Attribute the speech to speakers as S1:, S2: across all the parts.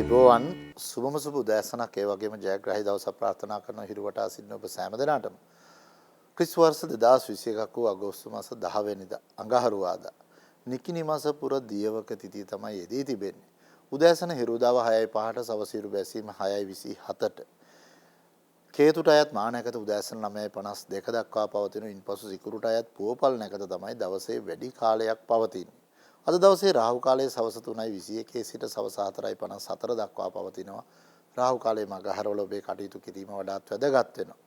S1: අයිබෝවන් සුබම සුබ උදෑසනක් ඒ වගේම ජයග්‍රාහී දවසක් ප්‍රාර්ථනා කරන හිරුවටා සිටින ඔබ සෑම දෙනාටම ක්‍රිස් වර්ෂ 2021 වූ අගෝස්තු මාස 10 වෙනිදා අඟහරුවාදා නිකිණි මාස පුර දියවක තිථිය තමයි යෙදී තිබෙන්නේ. උදෑසන හිරුදාව 6:05ට සවස හිරු බැසීම 6:27ට කේතුට අයත් මා නැකත උදෑසන 9:52 දක්වා පවතින ඉන්පසු සිකුරුට අයත් පුවපල් නැකත තමයි දවසේ වැඩි කාලයක් පවතින්නේ. අද දවසේ රාහු කාලයේ සවස 3:21 සිට සවස 4:54 දක්වා පවතිනවා. රාහු කාලයේ මගහැරවල ඔබේ කටයුතු කිරීම වඩාත් වැදගත් වෙනවා.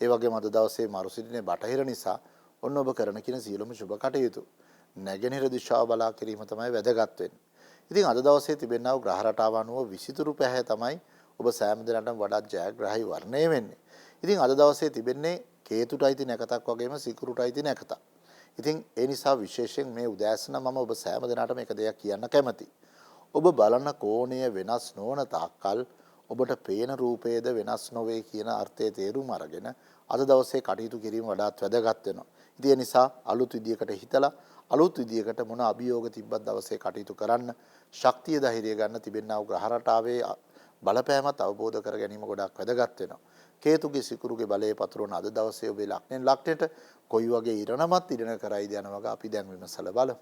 S1: ඒ වගේම අද දවසේ මරු සිටිනේ බටහිර නිසා ඔන්න ඔබ කරන කින සියලුම සුබ කටයුතු නැගෙනහිර දිශාව බලා කිරීම තමයි වැදගත් වෙන්නේ. ඉතින් අද දවසේ තිබෙනා වූ ග්‍රහ රටාව අනුව විසිතුරු පැහැ තමයි ඔබ සෑම දිනකටම වඩාත් ජයග්‍රාහී වර්ණය වෙන්නේ. ඉතින් අද දවසේ තිබෙන්නේ කේතුට අයිති නැකතක් වගේම සිකුරුට අයිති නැකතක්. ඉතින් ඒ නිසා විශේෂයෙන් මේ උදෑසන මම ඔබ සෑම දිනකටම එක දෙයක් කියන්න කැමතියි. ඔබ බලන කෝණය වෙනස් නොවන තාක්කල් ඔබට පේන රූපයේද වෙනස් නොවේ කියන අර්ථයේ තේරුම් අරගෙන අද දවසේ කටයුතු කිරීම වඩාත් වැදගත් වෙනවා. ඉතින් ඒ නිසා අලුත් විදියකට හිතලා අලුත් විදියකට මොන අභියෝග තිබ්බත් දවසේ කටයුතු කරන්න ශක්තිය ධෛර්යය ගන්න තිබෙනා වූ ග්‍රහ රටාවේ බලපෑමත් අවබෝධ කර ගැනීම ගොඩක් වැදගත් වෙනවා. කේතුගේ සිකුරුගේ බලයේ පතුරවන අද දවසේ ඔබේ ලග්නෙන් ලග්නෙට කොයි වගේ ඉරණමත් ඉරණ කරයිද යන වගේ අපි දැන් විමසලා බලමු.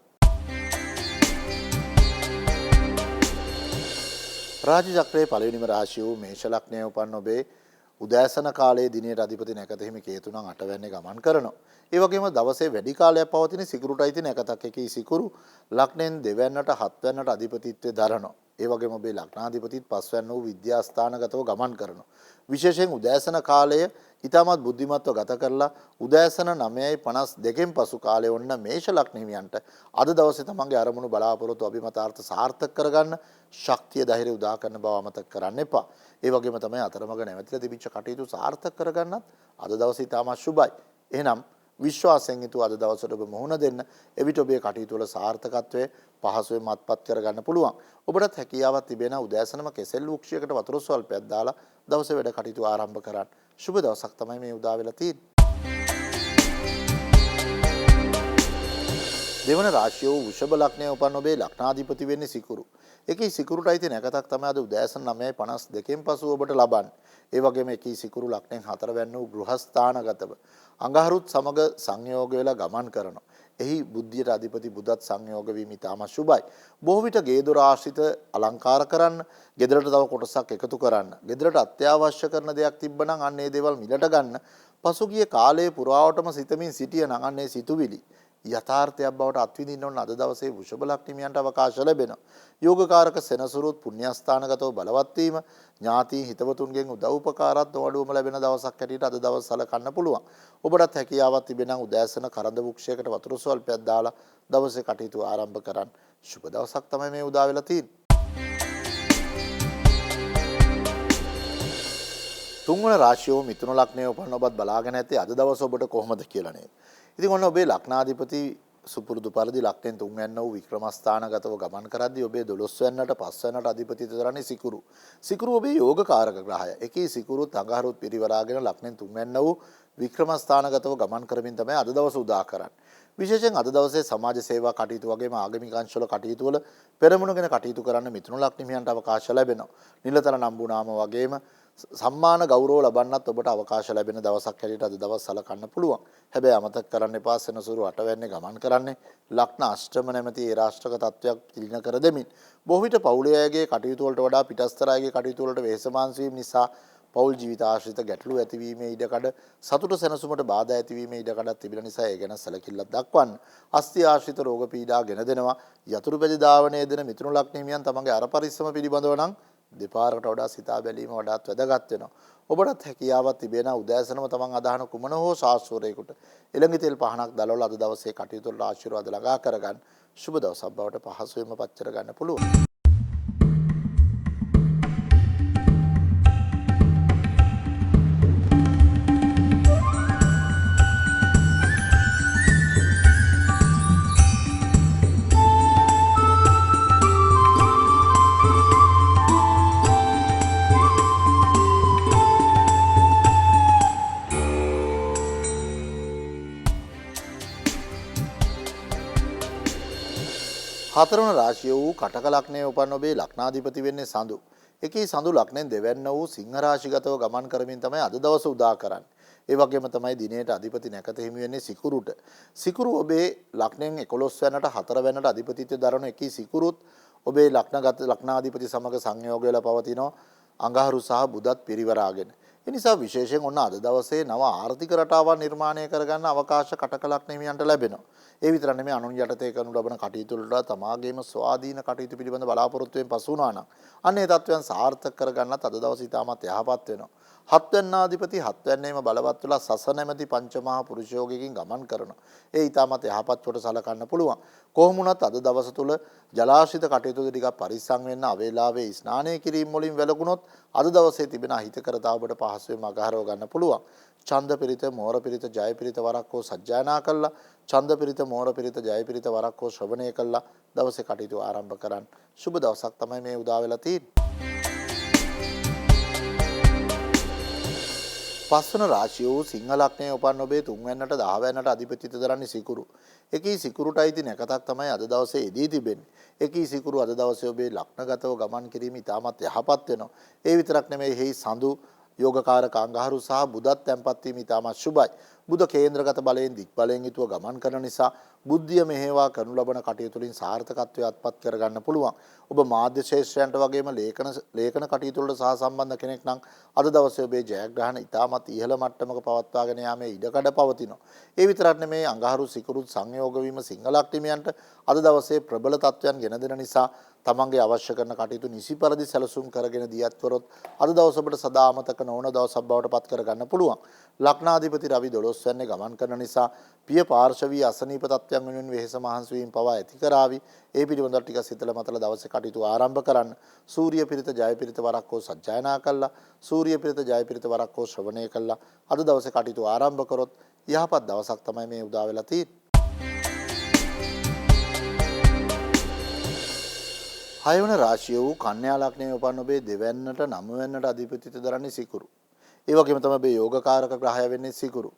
S1: රාජ චක්‍රයේ පළවෙනිම රාශිය වූ මේෂ ලග්නයේ උපන් ඔබේ උදෑසන කාලයේ දිනේට අධිපති නැකත හිමි කේතු නම් 8 වැන්නේ ගමන් කරනවා. ඒ වගේම දවසේ වැඩි කාලයක් පවතින සිකුරුටයි තියෙන නැකතක් එකී සිකුරු ලග්නෙන් දෙවැන්නට 7 වැන්නට අධිපතිත්වයේ දරනවා. ඒ වගේම ඔබේ ලග්නාධිපතිත් 5 වැන්න වූ විද්‍යාස්ථානගතව ගමන් කරනවා. විශේෂයෙන් උදෑසන කාලය ඊටමත් බුද්ධිමත්ව ගත කරලා උදෑසන 9:52න් පසු කාලය වොන්න මේෂ ලග්න හිමියන්ට අද දවසේ තමන්ගේ අරමුණු බලාපොරොත්තු අභිමතාර්ථ සාර්ථක කරගන්න ශක්තිය ධෛර්යය උදා කරන බව අමතක කරන්න එපා. ඒ වගේම තමයි අතරමඟ නැවතිලා තිබිච්ච කටයුතු සාර්ථක කරගන්නත් අද දවසේ ඊටමත් සුබයි. එහෙනම් විශ්වාසයෙන් යුතුව අද දවසට ඔබ මුහුණ දෙන්න. එවිට ඔබේ කටයුතු වල සාර්ථකත්වයේ පහසුවෙන් මත්පත් කරගන්න පුළුවන්. ඔබටත් හැකියාවක් තිබෙන උදෑසනම කෙසෙල් වෘක්ෂයකට වතුර ස්වල්පයක් දාලා දවසේ වැඩ කටයුතු ආරම්භ කරන්න. සුබ දවසක් තමයි මේ උදා වෙලා තියෙන්නේ. දෙවන රාශිය වූ වෘෂභ ලග්නයේ උපන් ඔබේ ලග්නාධිපති වෙන්නේ සිකුරු. ඒකේ සිකුරුට අයිති නැකතක් තමයි අද උදෑසන 9:52න් පසු ඔබට ලබන්නේ. ඒ වගේම එකී සිකුරු ලග්නෙන් 4 වැන්න වූ ගෘහස්ථානගතව අඟහරුත් සමග සංයෝග වෙලා ගමන් කරනවා. එහි බුද්ධියට අධිපති බුදත් සංයෝග වීම ඉතාම සුබයි. බොහෝ විට ගේ දොර ආශ්‍රිත අලංකාර කරන්න, ගෙදරට තව කොටසක් එකතු කරන්න, ගෙදරට අත්‍යවශ්‍ය කරන දෙයක් තිබ්බනම් අන්න ඒ දේවල් මිලට ගන්න. පසුගිය කාලයේ පුරාවටම සිතමින් සිටිය නම් අන්න ඒ සිතුවිලි යථාර්ථයක් බවට අත්විඳින්න ඕන අද දවසේ වෘෂභ ලග්නියන්ට අවකාශ ලැබෙනවා. යෝගකාරක සෙනසුරුත් පුණ්‍යස්ථානගතව බලවත් වීම, ඥාති හිතවතුන්ගෙන් උදව් උපකාරات නොඅඩුවම ලැබෙන දවසක් හැටියට අද දවස් සලකන්න පුළුවන්. ඔබටත් හැකියාවක් තිබෙනම් උදෑසන කරඳ වෘක්ෂයකට වතුර ස්වල්පයක් දාලා දවසේ කටයුතු ආරම්භ කරන්න. සුබ දවසක් තමයි මේ උදා වෙලා තියෙන්නේ. තුන්වන රාශිය මිථුන ලග්නයේ උපන් ඔබත් බලාගෙන ඇත්තේ අද දවස ඔබට කොහොමද කියලා නේද? ඉතින් ඔන්න ඔබේ ලග්නාධිපති සුපුරුදු පරිදි ලග්නෙන් 3 වැන්න වූ වික්‍රමස්ථානගතව ගමන් කරද්දී ඔබේ 12 වැන්නට 5 වැන්නට අධිපතිත්වය දරන්නේ සිකුරු. සිකුරු ඔබේ යෝගකාරක ග්‍රහය. එකී සිකුරුත් අඟහරුත් පිරිවරාගෙන ලග්නෙන් 3 වැන්න වූ වික්‍රමස්ථානගතව ගමන් කරමින් තමයි අද දවස උදා කරන්නේ. විශේෂයෙන් අද දවසේ සමාජ සේවා කටයුතු වගේම ආගමික අංශවල කටයුතු වල පෙරමුණගෙන කටයුතු කරන්න මිථුන ලග්නියන්ට අවකාශ ලැබෙනවා. නිලතල නම්බුනාම වගේම සම්මාන ගෞරව ලබන්නත් ඔබට අවකාශ ලැබෙන දවසක් හැටියට අද දවස් සලකන්න පුළුවන්. හැබැයි අමතක කරන්න එපා සෙනසුරු 8 වැන්නේ ගමන් කරන්නේ ලග්න අෂ්ටම නැමැති ඒ රාෂ්ට්‍රක තත්වයක් පිළින කර දෙමින්. බොහෝ විට පවුලේ අයගේ කටයුතු වලට වඩා පිටස්තර අයගේ කටයුතු වලට වෙහෙසමාංශ වීම නිසා පෞල් ජීවිත ආශ්‍රිත ගැටලු ඇතිවීමේ ඉඩකඩ සතුට සැනසුමට බාධා ඇතිවීමේ ඉඩකඩක් තිබෙන නිසා ඒ ගැන සැලකිල්ලක් දක්වන්න. අස්ථි ආශ්‍රිත රෝග පීඩා ගෙන දෙනවා. යතුරු පැදි ධාවනයේ දෙන මිථුන ලග්නියන් තමන්ගේ අර පරිස්සම පිළිබඳව නම් දෙපාරකට වඩා සිතා බැලීම වඩාත් වැදගත් වෙනවා. ඔබටත් හැකියාවක් තිබෙන උදෑසනම තමන් අදහන කුමන හෝ ශාස්ත්‍රයකට එළඟි තෙල් පහනක් දලවලා අද දවසේ කටයුතු වල ආශිර්වාද ළඟා කරගන්න. සුබ දවසක් බවට පහසුවෙන්ම පත් කර ගන්න පුළුවන්. හතරවන රාශිය වූ කටක ලග්නයේ උපන් ඔබේ ලග්නාධිපති වෙන්නේ සඳු. එකී සඳු ලග්නෙන් දෙවැන්න වූ සිංහ රාශිගතව ගමන් කරමින් තමයි අද දවස උදා කරන්නේ. ඒ වගේම තමයි දිනේට අධිපති නැකත හිමි වෙන්නේ සිකුරුට. සිකුරු ඔබේ ලග්නෙන් 11 වෙනිට 4 වෙනිට අධිපතිත්වය දරන එකී සිකුරුත් ඔබේ ලග්නාධිපති සමග සංයෝග වෙලා පවතිනවා අඟහරු සහ බුදත් පිරිවරාගෙන. ඒ නිසා විශේෂයෙන් ඔන්න අද දවසේ නව ආර්ථික රටාවක් නිර්මාණය කරගන්න අවකාශ කටකලක් නිමියන්ට ලැබෙනවා. ඒ විතර නෙමෙයි අනුන් යටතේ කරනු ලබන කටයුතු වලට තමාගේම ස්වාධීන කටයුතු පිළිබඳ බලාපොරොත්තුවෙන් පසු වුණා නම් අන්න ඒ තත්වයන් සාර්ථක කරගන්නත් අද දවසේ ඉතාමත් යහපත් වෙනවා. හත්වැන්නාධිපති හත්වැන්නේම බලවත් වෙලා සස නැමැති පංචමහා පුරුෂයෝගයකින් ගමන් කරනවා. ඒ ඉතාමත් යහපත් කොට සලකන්න පුළුවන්. කොහොම වුණත් අද දවස තුල ජලාශිත කටයුතු ටිකක් පරිස්සම් වෙන්න අවේලාවේ ස්නානය කිරීම වලින් වැළකුණොත් අද දවසේ තිබෙන හිතකරතාව ඔබට පහසුවෙන් අගහරව ගන්න පුළුවන්. ඡන්ද පිරිත මෝර පිරිත ජය පිරිත වරක් හෝ සජ්ජායනා කළා ඡන්ද පිරිත මෝර පිරිත ජය පිරිත වරක් හෝ ශ්‍රවණය කළා දවසේ කටයුතු ආරම්භ කරන්න. සුබ දවසක් තමයි මේ උදා වෙලා තියෙන්නේ. පස්වන රාශිය වූ සිංහ ලග්නයේ උපන් ඔබේ 3 වෙනිට 10 වෙනිට අධිපතිත්වය දරන්නේ සිකුරු. එකී සිකුරුට අයිති නැකතක් තමයි අද දවසේ එදී තිබෙන්නේ. එකී සිකුරු අද දවසේ ඔබේ ලග්නගතව ගමන් කිරීම ඉතාමත් යහපත් වෙනවා. ඒ විතරක් නෙමෙයි හේ සඳු යෝගකාරක අංගහරු සහ බුදත් තැන්පත් වීම ඉතාමත් සුබයි. බුද කේන්ද්‍රගත බලයෙන් දික් බලයෙන් යුතුව ගමන් කරන නිසා බුද්ධිය මෙහෙවා කරනු ලබන කටයුතු වලින් සාර්ථකත්වයට අත්පත් කරගන්න පුළුවන්. ඔබ මාධ්‍ය ශාස්ත්‍රයන්ට වගේම ලේඛන කටයුතු වලට සහ සම්බන්ධ කෙනෙක් නම් අද දවසේ ඔබේ ජයග්‍රහණ ඉතාමත් ඉහළ මට්ටමක පවත්වාගෙන යාමේ ඉඩකඩ පවතිනවා. ඒ විතරක් නෙමෙයි අඟහරු සිකුරුත් සංයෝග වීම සිංහලක් හිමියන්ට අද දවසේ ප්‍රබල තත්වයන් ගෙන දෙන නිසා තමන්ගේ අවශ්‍ය කරන කටයුතු නිසි පරිදි සැලසුම් කරගෙන දියත් කරොත් අද දවස ඔබට සදා අමතක නොවන දවසක් බවට පත් කරගන්න පුළුවන්. ලග්නාධිපති රවි 12 වෙනිදා ගමන් කරන නිසා පිය පාර්ශවී අසනීප තත්ත්වයන් වෙනුවෙන් වෙහෙස මහන්සි වීම පවා ඇති කරાવી. ඒ පිළිබඳව ටික සිතල මතල දවසේ කටයුතු ආරම්භ කරන්න. සූර්ය පිරිත ජය පිරිත වරක් හෝ සජ්ජායනා කළා. සූර්ය පිරිත ජය පිරිත වරක් හෝ ශ්‍රවණය කළා. අද දවසේ කටයුතු ආරම්භ කරොත් යහපත් දවසක් තමයි මේ උදා වෙලා තියෙන්නේ. 6 වන රාශිය වූ කන්‍යා ලග්නයේ උපන් ඔබේ දෙවැන්නට 9 වෙන්නට අධිපතිත්වය දරන්නේ සිකුරු. ඒ වගේම තමයි ඔබේ යෝගකාරක ග්‍රහය වෙන්නේ සිකුරු.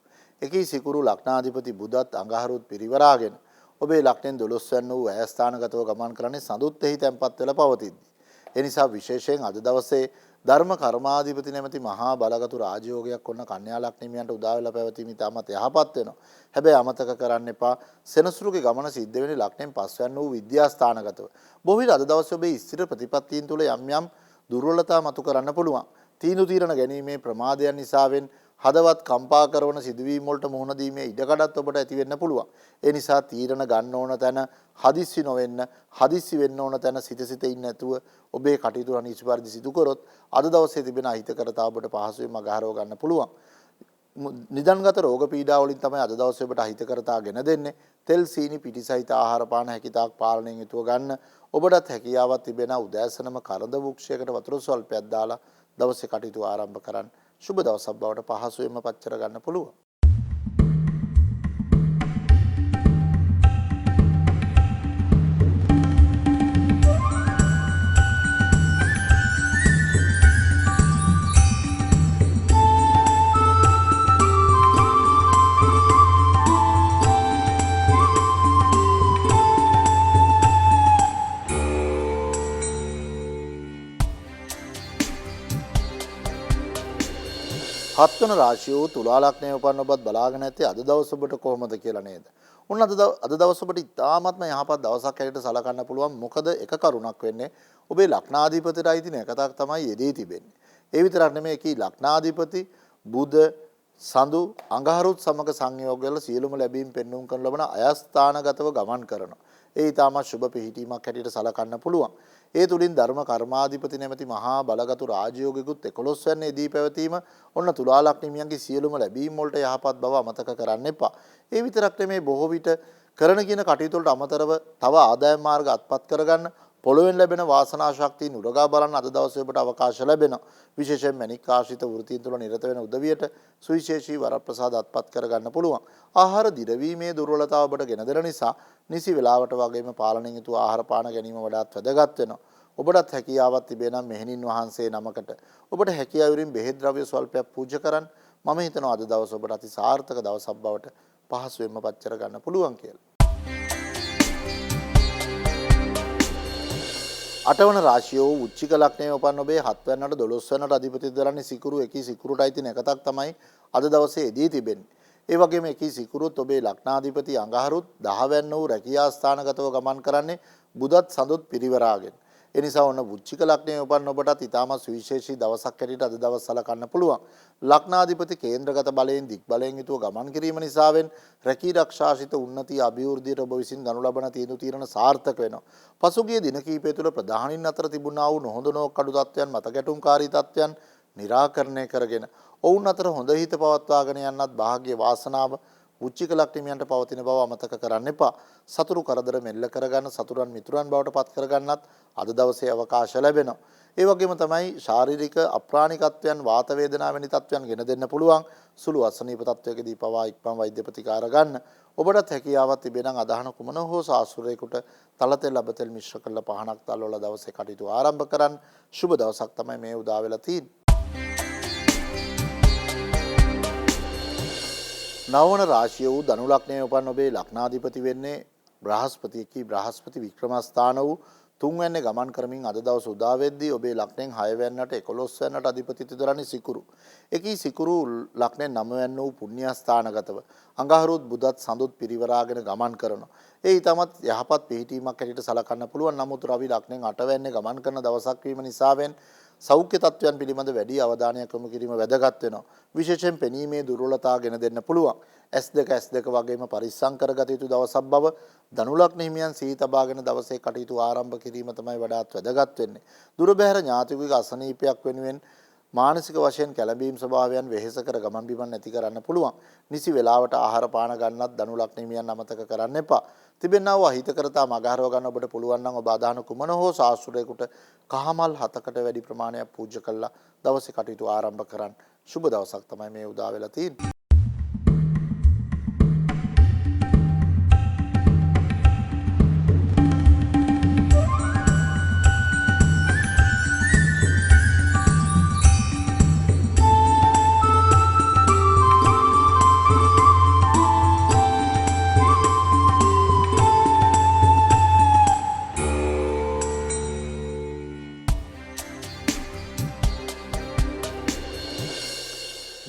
S1: එකී සිකුරු ලග්නාධිපති බුදත් අඟහරුත් පිරිවරාගෙන ඔබේ ලග්නෙන් 12 වෙනි වූ ඇයස්ථානගතව ගමන් කරන්නේ සඳුත් එහි තැන්පත් වෙලා පවතිද්දී. ඒ නිසා විශේෂයෙන් අද දවසේ ධර්ම කර්මාධිපති නැමැති මහා බලගතු රාජයෝගයක් වුණ කන්‍යා ලග්නෙමියන්ට උදා වෙලා පැවතීම ඉතාමත් යහපත් වෙනවා. හැබැයි අමතක කරන්න එපා සෙනසුරුගේ ගමන සිද්ධ වෙන්නේ ලග්නෙන් 5 වෙනි වූ විද්‍යාස්ථානගතව. බොහෝ විට අද දවසේ ඔබේ ස්ථිර ප්‍රතිපත්තීන් තුළ යම් යම් දුර්වලතා මතු කරන්න පුළුවන්. තීරණ ගැනීමේ ප්‍රමාදයන් නිසාවෙන් හදවත් කම්පා කරන සිදුවීම් වලට මුහුණ දීමේ ඉඩකඩත් ඔබට ඇති වෙන්න පුළුවන්. ඒ නිසා තීරණ ගන්න ඕන තැන හදිස්සි නොවෙන්න, හදිස්සි වෙන්න ඕන තැන සිත ඉන්න නැතුව ඔබේ කටයුතු අනිසි පරිදි සිදු කරොත් අද දවසේ තිබෙන අහිතකරතාව ඔබට පහසුවෙන් අගහරව ගන්න පුළුවන්. නිදන්ගත රෝග පීඩා වලින් තමයි අද දවසේ ඔබට අහිතකරතාව ගෙන දෙන්නේ. තෙල් සීනි පිටි සහිත ආහාර පාන හැකිතාක් පාලනයෙන් යුතුව ගන්න. ඔබටත් හැකියාවක් තිබෙන උදෑසනම කරද වෘක්ෂයකට වතුර ස්වල්පයක් දාලා දවසේ කටයුතු ආරම්භ කරන්න. සුබ දවසක් බවට පහසුවෙන්ම පච්චර ගන්න පුළුවන්. හත්වන රාශිය වූ තුලා ලග්නයේ උපන් ඔබත් බලාගෙන ඇත්තේ අද දවස ඔබට කොහොමද කියලා නේද? උන් අද දවස ඔබට ඉතාමත්ම යහපත් දවසක් හැටියට සලකන්න පුළුවන්. මොකද එක කරුණක් වෙන්නේ ඔබේ ලග්නාධිපතිට අයිති නැකතක් තමයි යෙදී තිබෙන්නේ. ඒ විතරක් නෙමෙයි කී ලග්නාධිපති බුධ සඳු අඟහරුත් සමග සංයෝග වෙලා සියලුම ලැබීම් පෙන්වුම් කරන ලබන අයස්ථානගතව ගමන් කරනවා. ඒ ඉතාමත් සුබ පිහිටීමක් හැටියට සලකන්න පුළුවන්. ඒ තුලින් ධර්ම කර්මාධිපති නැමැති මහා බලගතු රාජයෝගිකුත් 11 වෙනි දී පැවතීම ඔන්න තුලා ලග්නිමියන්ගේ සියලුම ලැබීම් වලට යහපත් බව අමතක කරන්න එපා. ඒ විතරක් නෙමේ බොහෝ විට කරන කියන කටයුතු වලට අමතරව තව ආදායම් මාර්ග අත්පත් කරගන්න පොළොවෙන් ලැබෙන වාසනා ශක්තිය නුරගා බලන්න අද දවසේ ඔබට අවකාශ ලැබෙනවා. විශේෂයෙන් මණික් ආශ්‍රිත වෘත්තීන් තුළ නිරත වෙන උදවියට සුවිශේෂී වරප්‍රසාද අත්පත් කරගන්න පුළුවන්. ආහාර දිරවීමේ දුර්වලතාව ඔබට ගෙන දෙන නිසා නිසි වේලාවට වගේම පාලනයෙන් යුතුව ආහාර පාන ගැනීම වඩාත් වැදගත් වෙනවා. ඔබටත් හැකියාවක් තිබේ නම් මෙහෙණින් වහන්සේ නමකට ඔබට හැකියාවරින් බෙහෙත් ද්‍රව්‍ය ස්වල්පයක් පූජා කරන්න. මම හිතනවා අද දවස ඔබට අති සාර්ථක දවසක් බවට පහසුවෙන්ම පච්චර ගන්න පුළුවන් කියලා. අටවන රාශිය වූ උච්චික ලග්නයේ උපන් ඔබේ 7 වෙනිදාට 12 වෙනිදාට අධිපති දරන්නේ සිකුරු එකී සිකුරුට අයිති නැකතක් තමයි අද දවසේ එදී තිබෙන්නේ. ඒ වගේම එකී සිකුරුත් ඔබේ ලග්නාධිපති අඟහරුත් 10 වෙනි වූ රැකියා ස්ථානගතව ගමන් කරන්නේ බුදත් සඳුත් පිරිවරාගෙන. ඒ නිසා ඔන්න වෘශ්චික ලග්නයේ උපන් ඔබටත් ඉතාමත් සුවිශේෂී දවසක් හැටියට අද දවස් සලකන්න පුළුවන්. ලග්නාධිපති කේන්ද්‍රගත බලයෙන් දික් බලයෙන් යුතුව ගමන් කිරීම නිසාවෙන් රැකී රක්ෂාශිත උන්නතිය අභිවෘද්ධියට ඔබ විසින් ගනු ලබන තීරණ සාර්ථක වෙනවා. පසුගිය දින කිහිපය තුළ ප්‍රධානින් අතර තිබුණා වූ නොහොඳ නොකඩු තත්ත්වයන් මත ගැටුම්කාරී තත්ත්වයන් निराකරණය කරගෙන ඔවුන් අතර හොඳ හිත පවත්වාගෙන යන්නත් වාග්ය වාසනාව උච්චික ලක්ෂණයන්ට පවතින බව අමතක කරන්න එපා. සතුරු කරදර මෙල්ල කරගන්න සතුරන් මිතුරන් බවට පත් කරගන්නත් අද දවසේ අවකාශ ලැබෙනවා. ඒ වගේම තමයි ශාරීරික අප්‍රාණිකත්වයන් වාත වේදනා වැනි තත්ත්වයන් ගෙන දෙන්න පුළුවන්. සුළු අසනීප තත්ත්වයකදී පවා ඉක්මන් වෛද්‍ය ප්‍රතිකාර ගන්න. ඔබටත් හැකියාවක් තිබෙනම් අදහන කුමන හෝ සාසුරේකට තලතෙල් ලබතෙල් මිශ්‍ර කරලා පහනක් තල්වලා දවසේ කටයුතු ආරම්භ කරන්න. සුබ දවසක් තමයි මේ උදා වෙලා තියෙන්නේ. නවවන රාශිය වූ ධනු ලග්නයේ උපන් ඔබේ ලග්නාධිපති වෙන්නේ බ්‍රහස්පති වික්‍රමස්ථාන වූ 3 වෙනි ගමන් කරමින් අද දවස උදා වෙද්දී ඔබේ ලග්නයෙන් 6 වෙනිදාට 11 වෙනිදාට අධිපතිත්ව දරන්නේ සිකුරු. එකී සිකුරු ලග්නයෙන් 9 වෙනි වූ පුණ්‍ය ස්ථානගතව අඟහරුත් බුදත් සඳුත් පිරිවරාගෙන ගමන් කරනවා. ඒ ඊටමත් යහපත් පිහිටීමක් හැටියට සලකන්න පුළුවන්. නමුත් රවි ලග්නයෙන් 8 වෙනි ගමන් කරන දවසක් වීම නිසාවෙන් සෞඛ්‍ය තත්ත්වයන් පිළිබඳ වැඩි අවධානයක් යොමු කිරීම වැදගත් වෙනවා. විශේෂයෙන් පෙනීමේ දුර්වලතා ගෙන දෙන්න පුළුවන්. S2 වගේම පරිස්සම් කරගත යුතු දවසක් බව ධනු ලග්න හිමියන් සිහි තබාගෙන දවසේ කටයුතු ආරම්භ කිරීම තමයි වඩාත් වැදගත් වෙන්නේ. දුර බැහැර ඥාතිකෙකුගේ අසනීපයක් වෙනුවෙන් මානසික වශයෙන් කැළඹීම් ස්වභාවයන් වෙහෙස කර ගමන් බිමන් නැති කරන්න පුළුවන්. නිසි වේලාවට ආහාර පාන ගන්නත් ධනු ලග්න හිමියන් අමතක කරන්න එපා. තිබෙනා වූ අහිතකරතා මගහරව ගන්න ඔබට පුළුවන් නම් ඔබ අදහන කුමන හෝ ශාස්ත්‍රයකට කහමල් 7කට වැඩි ප්‍රමාණයක් පූජ්‍ය කළා දවසේ කටයුතු ආරම්භ කරන්න. සුබ දවසක් තමයි මේ උදා වෙලා තියෙන්නේ.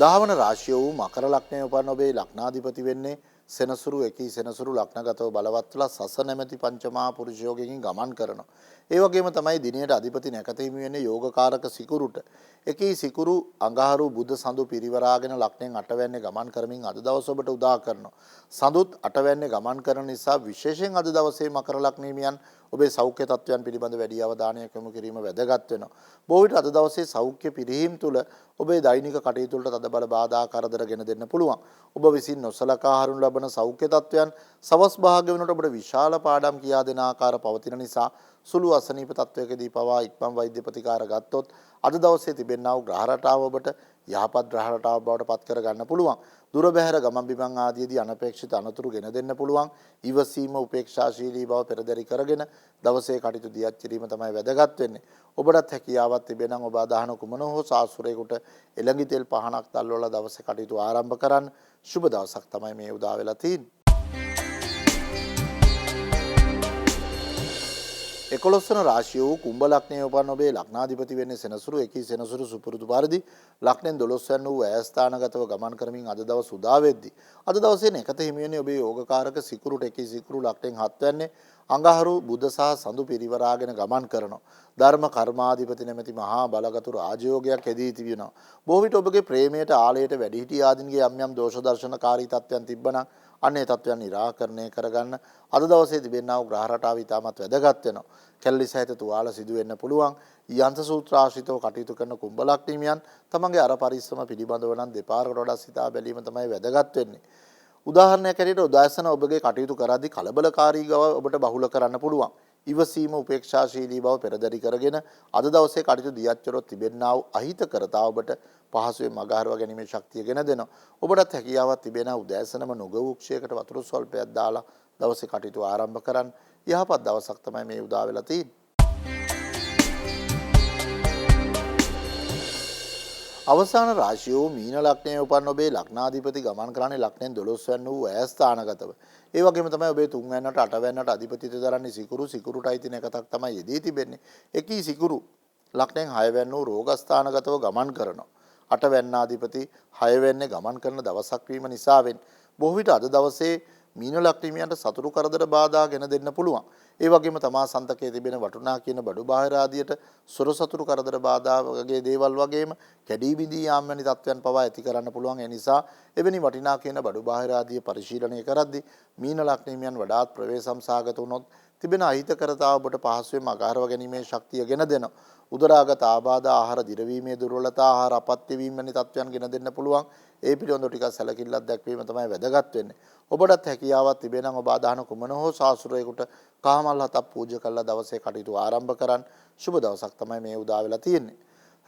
S1: දහවන රාශිය වූ මකර ලග්නයේ උපන් ඔබේ ලග්නාධිපති වෙන්නේ සෙනසුරු එකී සෙනසුරු ලග්නගතව බලවත් වෙලා සස නැමැති පංචමහා පුරුෂ යෝගයෙන් ගමන් කරනවා. ඒ වගේම තමයි දිනයට අධිපති නැකත හිමි වෙන්නේ යෝගකාරක සිකුරුට. එකී සිකුරු අඟහරු බුධ සඳු පිරිවරාගෙන ලග්නයෙන් 8 වෙනිදා ගමන් කරමින් අද දවස ඔබට උදා කරනවා. සඳුත් 8 වෙනිදා ගමන් කරන නිසා විශේෂයෙන් අද දවසේ මකර ලග්න හිමියන් ඔබේ සෞඛ්‍ය තත්ත්වයන් පිළිබඳ වැඩි අවධානයක් යොමු කිරීම වැදගත් වෙනවා. බොහෝ විට අද දවසේ සෞඛ්‍ය පිරිහීම් තුළ ඔබේ දෛනික කටයුතු වලට තදබල බාධා කරදර ගෙන දෙන්න පුළුවන්. ඔබ විසින් නොසලකා හරිනු ලබන සෞඛ්‍ය තත්ත්වයන් සවස් භාගය වෙනකොට ඔබට විශාල පාඩම් කියා දෙන ආකාර පවතින නිසා සුළු අසනීප තත්ත්වයකදී පවා ඉක්මන් වෛද්‍ය ප්‍රතිකාර ගත්තොත් අද දවසේ තිබෙනා වූ ග්‍රහ රටාව ඔබට යහපත් ග්‍රහ රටාවක් බවට පත් කර ගන්න පුළුවන්. දුර බැහැර ගමන් බිමන් ආදීදී අනපේක්ෂිත අනතුරු ගෙන දෙන්න පුළුවන්. ඉවසීම උපේක්ෂාශීලී බව පෙරදරි කරගෙන දවසේ කටයුතු දියත් කිරීම තමයි වැදගත් වෙන්නේ. ඔබටත් හැකියාවක් තිබෙනම් ඔබ අදහන කුමන හෝ සාසුරේකට එළඟි තෙල් පහනක් තල්වලා දවසේ කටයුතු ආරම්භ කරන්න. සුබ දවසක් තමයි මේ උදා වෙලා තියෙන්නේ. 11 වන රාශිය වූ කුම්භ ලග්නයේ උපන් ඔබේ ලග්නාධිපති වෙන්නේ සෙනසුරු එකී සෙනසුරු සුපුරුදු පරිදි ලග්නෙන් 12 වෙනි වූ ඇයස්ථානගතව ගමන් කරමින් අද දවස් උදා වෙද්දී අද දවසේ නැකත හිමි වෙන්නේ ඔබේ යෝගකාරක සිකුරුට එකී සිකුරු ලග්නෙන් 7 වෙන්නේ අඟහරු බුධ සහ සඳු පිරිවරාගෙන ගමන් කරනවා. ධර්ම කර්මාධිපති නැමැති මහා බලගතු රාජයෝගයක් ඇදී තිබෙනවා. බොහෝ විට ඔබගේ ප්‍රේමයට ආලයට වැඩිහිටි ආදීන්ගේ යම් යම් දෝෂ දර්ශනකාරී තත්ත්වයන් තිබ්බනම් අන්නේ තත්ත්වයන් निराකරණය කරගන්න අද දවසේ තිබෙනා වූ ග්‍රහ රටාව ඉතාමත් වැදගත් වෙනවා. කැලලි සහිත තුවාල සිදු වෙන්න පුළුවන්. යන්ත්‍ර සූත්‍ර ආශ්‍රිතව කටයුතු කරන කුම්භ ලග්න හිමියන් තමන්ගේ අර පරිස්සම පිළිබඳව නම් දෙපාරකට වඩා සිතා බැලීම තමයි වැදගත් වෙන්නේ. උදාහරණයක් ඇරෙට උදාසන ඔබගේ කටයුතු කරද්දී කලබලකාරී බව ඔබට බහුල කරන්න පුළුවන්. ඉවසීම උපේක්ෂාශීලී බව පෙරදරි කරගෙන අද දවසේ කටයුතු දියත් කරොත් තිබෙනා වූ අහිතකරතා ඔබට පහසුවෙන් මගහරවා ගැනීමේ ශක්තිය ගෙන දෙනවා. ඔබටත් හැකියාවක් තිබෙනා උදෑසනම නුගවෘක්ෂයකට වතුර ස්වල්පයක් දාලා දවසේ කටයුතු ආරම්භ කරන්න. යහපත් දවසක් තමයි මේ උදා වෙලා තියෙන්නේ. අවසාන රාශියෝ මීන ලග්නයේ උපන් ඔබේ ලග්නාධිපති ගමන් කරන්නේ ලග්නයෙන් 12 වෙනි වූ ඈ ස්ථානගතව. ඒ වගේම තමයි ඔබේ 3 වෙනිට 8 වෙනිට අධිපතිත්වය දරන්නේ සිකුරු. සිකුරුටයි තින එකතක් තමයි යෙදී තිබෙන්නේ. එකී සිකුරු ලග්නයෙන් 6 වෙනි වූ රෝග ස්ථානගතව ගමන් කරනවා. 8 වෙන්නාධිපති 6 වෙන්නේ ගමන් කරන දවසක් වීම නිසාවෙන් බොහෝ විට අද දවසේ මීන ලග්නිමියන්ට සතුරු කරදර බාධා ගෙන දෙන්න පුළුවන්. ඒ වගේම තමා සන්තකයේ තිබෙන වටුනා කියන බඩු බාහිර ආදියට සොර සතුරු කරදර බාධා වගේ දේවල් වගේම කැඩී බිඳී යාම් වැනි තත්ත්වයන් පවා ඇති කරන්න පුළුවන්. ඒ නිසා එවැනි වටිනා කියන බඩු බාහිර ආදිය පරිශීලනය කරද්දී මීන ලග්නිමියන් වඩාත් ප්‍රවේශම් සාගත වුණොත් තිබෙන අහිතකරතාව ඔබට පහසුවෙන් අගහරව ගැනීමේ ශක්තිය ගෙන දෙනවා. උදරාගත ආබාධ ආහාර දිරවීමේ දුර්වලතා ආහාර අපත්‍ය වීම වැනි තත්ත්වයන් ගෙන දෙන්න පුළුවන්. ඒ පිළිබඳව ටිකක් සැලකිල්ලක් දැක්වීම තමයි වැදගත් වෙන්නේ. ඔබටත් හැකියාවක් තිබේ නම් ඔබ අදහන කුමන හෝ ශාස්ත්‍රයකට කාමල් හතක් පූජා කරලා දවසේ කටයුතු ආරම්භ කරන්න සුබ දවසක් තමයි මේ උදා වෙලා තියෙන්නේ.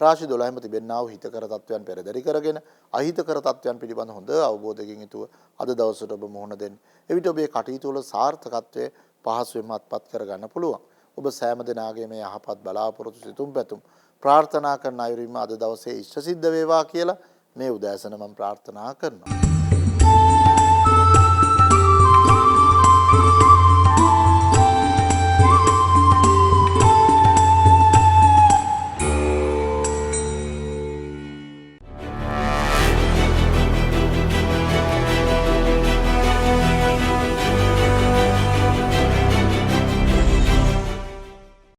S1: රාශි 12ම තිබෙනා වූ හිතකර තත්ත්වයන් පෙරදරි කරගෙන අහිතකර තත්ත්වයන් පිළිබඳ හොඳ අවබෝධයකින් යුතුව අද දවසට ඔබ මුහුණ දෙන්න. එවිට ඔබේ කටයුතු වල සාර්ථකත්වය පහසුවෙන්ම අත්පත් කරගන්න පුළුවන්. ඔබ සෑම දිනාගේ මේ යහපත් බලාපොරොත්තු සිතුම් පැතුම් ප්‍රාර්ථනා කරන අයුරින්ම අද දවසේ ඉෂ්ට සිද්ධ වේවා කියලා මේ උදෑසන මම ප්‍රාර්ථනා කරනවා.